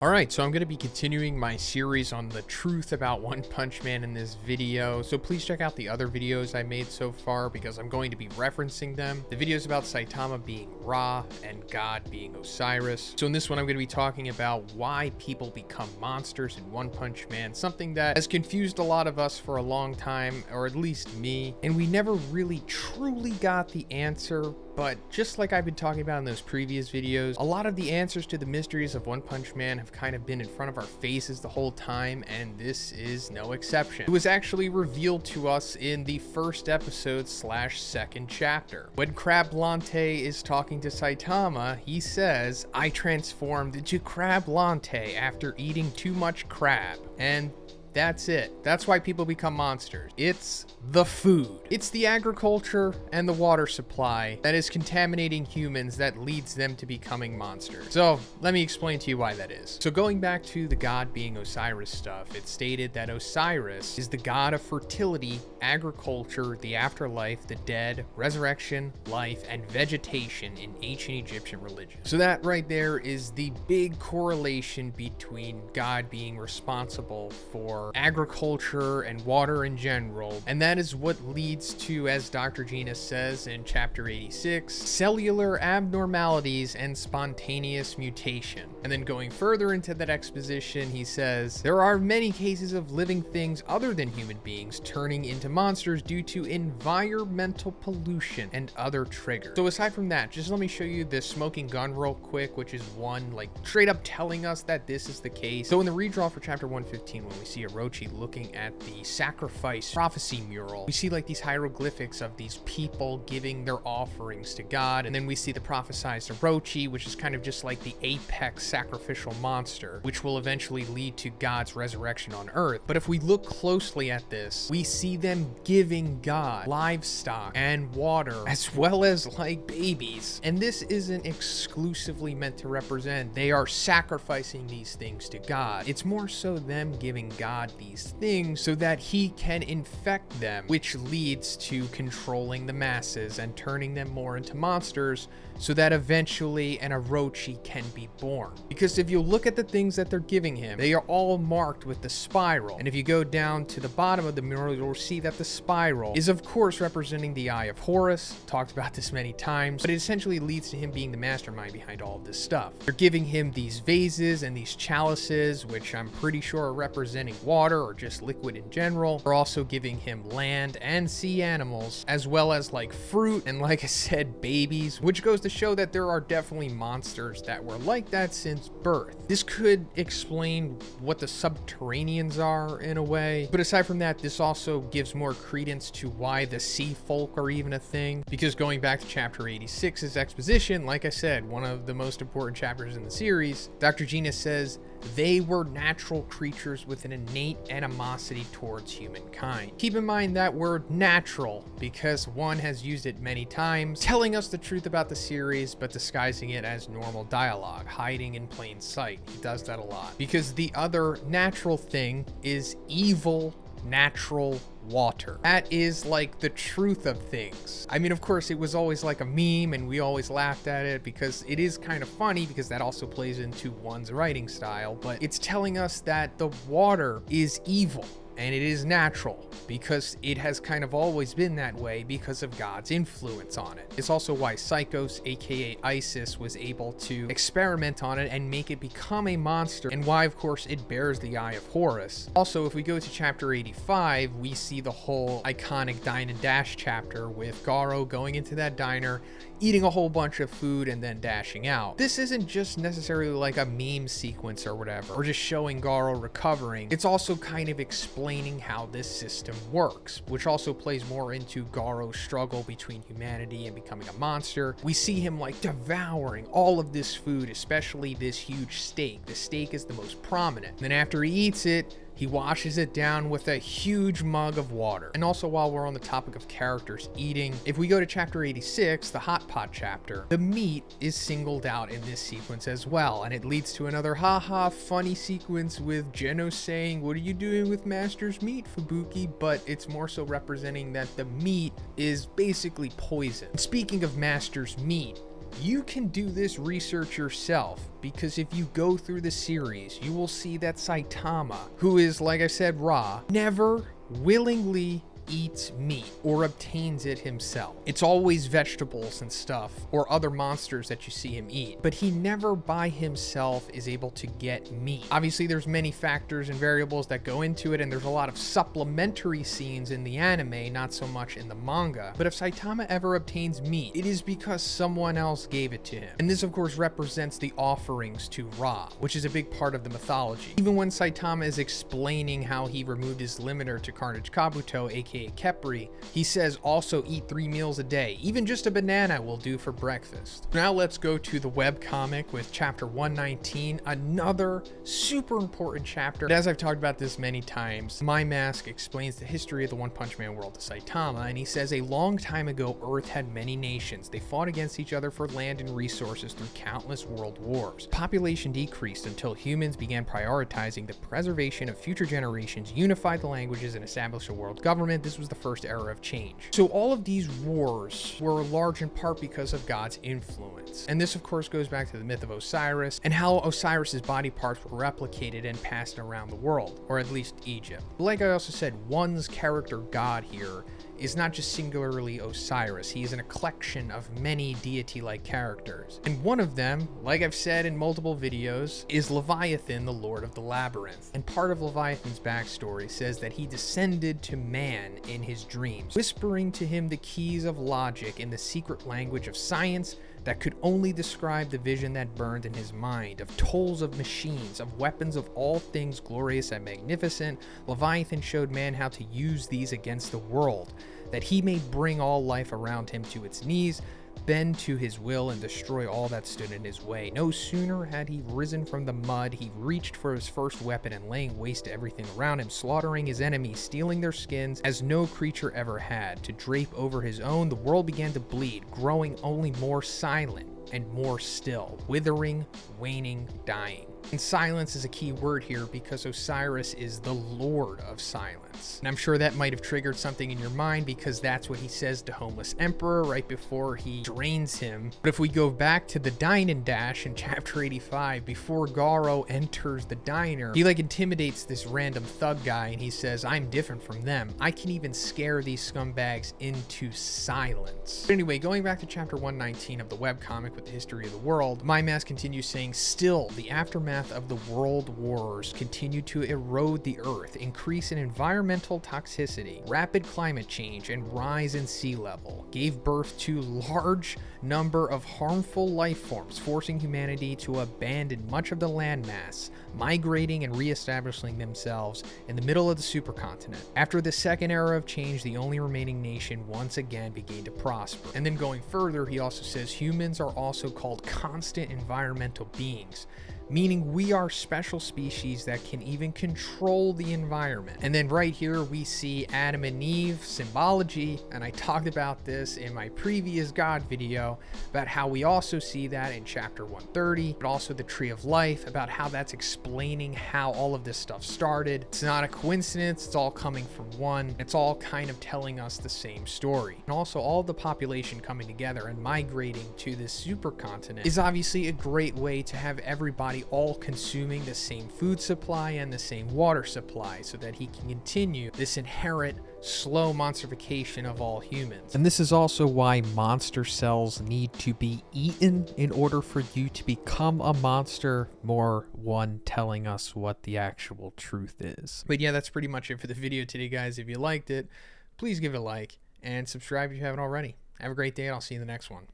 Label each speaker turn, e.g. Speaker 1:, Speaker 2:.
Speaker 1: Alright, so I'm going to be continuing my series on the truth about One Punch Man in this video, so please check out the other videos I made so far because I'm going to be referencing them. The videos about Saitama being Ra and God being Osiris. So in this one I'm going to be talking about why people become monsters in One Punch Man, something that has confused a lot of us for a long time, or at least me, and we never really truly got the answer. But just like I've been talking about in those previous videos, a lot of the answers to the mysteries of One Punch Man have kind of been in front of our faces the whole time, and this is no exception. It was actually revealed to us in the first episode / second chapter. When Crab Lante is talking to Saitama, he says, "I transformed into Crab Lante after eating too much crab." And that's it. That's why people become monsters. It's the food. It's the agriculture and the water supply that is contaminating humans that leads them to becoming monsters. So let me explain to you why that is. So going back to the god being Osiris stuff, it stated that Osiris is the god of fertility, agriculture, the afterlife, the dead, resurrection, life, and vegetation in ancient Egyptian religion. So that right there is the big correlation between God being responsible for agriculture and water in general, and that is what leads to, as Dr. Zhoniin says in chapter 86, cellular abnormalities and spontaneous mutation. And then going further into that exposition, he says, there are many cases of living things other than human beings turning into monsters due to environmental pollution and other triggers. So aside from that, just let me show you this smoking gun real quick, which is one like straight up telling us that this is the case. So in the redraw for chapter 115, when we see Orochi looking at the sacrifice prophecy mural, we see like these hieroglyphics of these people giving their offerings to God, and then we see the prophesized Orochi, which is kind of just like the apex sacrificial monster, which will eventually lead to God's resurrection on Earth. But if we look closely at this, we see them giving God livestock and water, as well as like babies. And this isn't exclusively meant to represent they are sacrificing these things to God. It's more so them giving God these things so that he can infect them, which leads to controlling the masses and turning them more into monsters, so that eventually an Orochi can be born. Because if you look at the things that they're giving him, they are all marked with the spiral. And if you go down to the bottom of the mural, you'll see that the spiral is of course representing the Eye of Horus. Talked about this many times, but it essentially leads to him being the mastermind behind all of this stuff. They're giving him these vases and these chalices, which I'm pretty sure are representing water or just liquid in general. They're also giving him land and sea animals, as well as like fruit and, like I said, babies, which goes to show that there are definitely monsters that were like that since birth. This could explain what the subterraneans are in a way, but aside from that, this also gives more credence to why the sea folk are even a thing, because going back to chapter 86's exposition, like I said, one of the most important chapters in the series, Dr. Zhoniin says they were natural creatures with an innate animosity towards humankind. Keep in mind that word natural, because one has used it many times, telling us the truth about the series, but disguising it as normal dialogue, hiding in plain sight. He does that a lot. Because the other natural thing is evil natural water. That is like the truth of things. I mean, of course, it was always like a meme and we always laughed at it because it is kind of funny, because that also plays into one's writing style, but it's telling us that the water is evil. And it is natural because it has kind of always been that way because of God's influence on it. It's also why Psychos, aka Isis, was able to experiment on it and make it become a monster, and why, of course, it bears the Eye of Horus. Also, if we go to chapter 85, we see the whole iconic Dine and Dash chapter with Garo going into that diner, eating a whole bunch of food, and then dashing out. This isn't just necessarily like a meme sequence or whatever, or just showing Garo recovering. It's also kind of explaining how this system works, which also plays more into Garo's struggle between humanity and becoming a monster. We see him like devouring all of this food, especially this huge steak. The steak is the most prominent. And then after he eats it, he washes it down with a huge mug of water. And also, while we're on the topic of characters eating, if we go to chapter 86, the hot pot chapter, the meat is singled out in this sequence as well. And it leads to another haha funny sequence with Geno saying, "What are you doing with Master's meat, Fubuki?" But it's more so representing that the meat is basically poison. And speaking of Master's meat, You can do this research yourself, because if you go through the series, you will see that Saitama, who is, like I said, Ra, never willingly eats meat or obtains it himself. It's always vegetables and stuff or other monsters that you see him eat, but he never by himself is able to get meat. Obviously there's many factors and variables that go into it, and there's a lot of supplementary scenes in the anime, not so much in the manga. But if Saitama ever obtains meat, it is because someone else gave it to him. And this of course represents the offerings to Ra, which is a big part of the mythology. Even when Saitama is explaining how he removed his limiter to Carnage Kabuto, aka Kepri, he says also eat 3 meals a day. Even just a banana will do for breakfast. Now let's go to the webcomic with chapter 119, another super important chapter. But as I've talked about this many times, My Mask explains the history of the One Punch Man world to Saitama, and he says a long time ago Earth had many nations. They fought against each other for land and resources through countless world wars. Population decreased until humans began prioritizing the preservation of future generations, unified the languages, and established a world government. This was the first era of change. So all of these wars were large in part because of God's influence. And this of course goes back to the myth of Osiris and how Osiris's body parts were replicated and passed around the world, or at least Egypt. Like I also said, one's character God here is not just singularly Osiris. He is an collection of many deity-like characters. And one of them, like I've said in multiple videos, is Leviathan, the Lord of the Labyrinth. And part of Leviathan's backstory says that he descended to man in his dreams, whispering to him the keys of logic in the secret language of science that could only describe the vision that burned in his mind, of tolls of machines, of weapons of all things glorious and magnificent. Leviathan showed man how to use these against the world, that he may bring all life around him to its knees, bend to his will, and destroy all that stood in his way. No sooner had he risen from the mud, he reached for his first weapon and laying waste to everything around him, slaughtering his enemies, stealing their skins as no creature ever had. To drape over his own, the world began to bleed, growing only more silent and more still, withering, waning, dying. And silence is a key word here because Osiris is the Lord of Silence. And I'm sure that might have triggered something in your mind because that's what he says to Homeless Emperor right before he drains him. But if we go back to the Dine and Dash in chapter 85, before Garo enters the diner, he intimidates this random thug guy and he says, "I'm different from them. I can even scare these scumbags into silence." But anyway, going back to chapter 119 of the webcomic with the history of the world, My Mask continues saying, "Still, the aftermath of the world wars continue to erode the earth, increase in environmental toxicity, rapid climate change, and rise in sea level gave birth to large number of harmful life forms, forcing humanity to abandon much of the landmass, migrating and reestablishing themselves in the middle of the supercontinent. After the second era of change, the only remaining nation once again began to prosper." And then going further, he also says humans are also called constant environmental beings, meaning we are special species that can even control the environment. And then right here we see Adam and Eve symbology, and I talked about this in my previous God video about how we also see that in chapter 130, but also the Tree of Life, about how that's explaining how all of this stuff started. It's not a coincidence, it's all coming from one. It's all kind of telling us the same story. And also all the population coming together and migrating to this supercontinent is obviously a great way to have everybody all consuming the same food supply and the same water supply so that he can continue this inherent slow monstrification of all humans. And this is also why monster cells need to be eaten in order for you to become a monster, more one telling us what the actual truth is. But yeah, that's pretty much it for the video today, guys. If you liked it, please give it a like and subscribe if you haven't already. Have a great day, and I'll see you in the next one.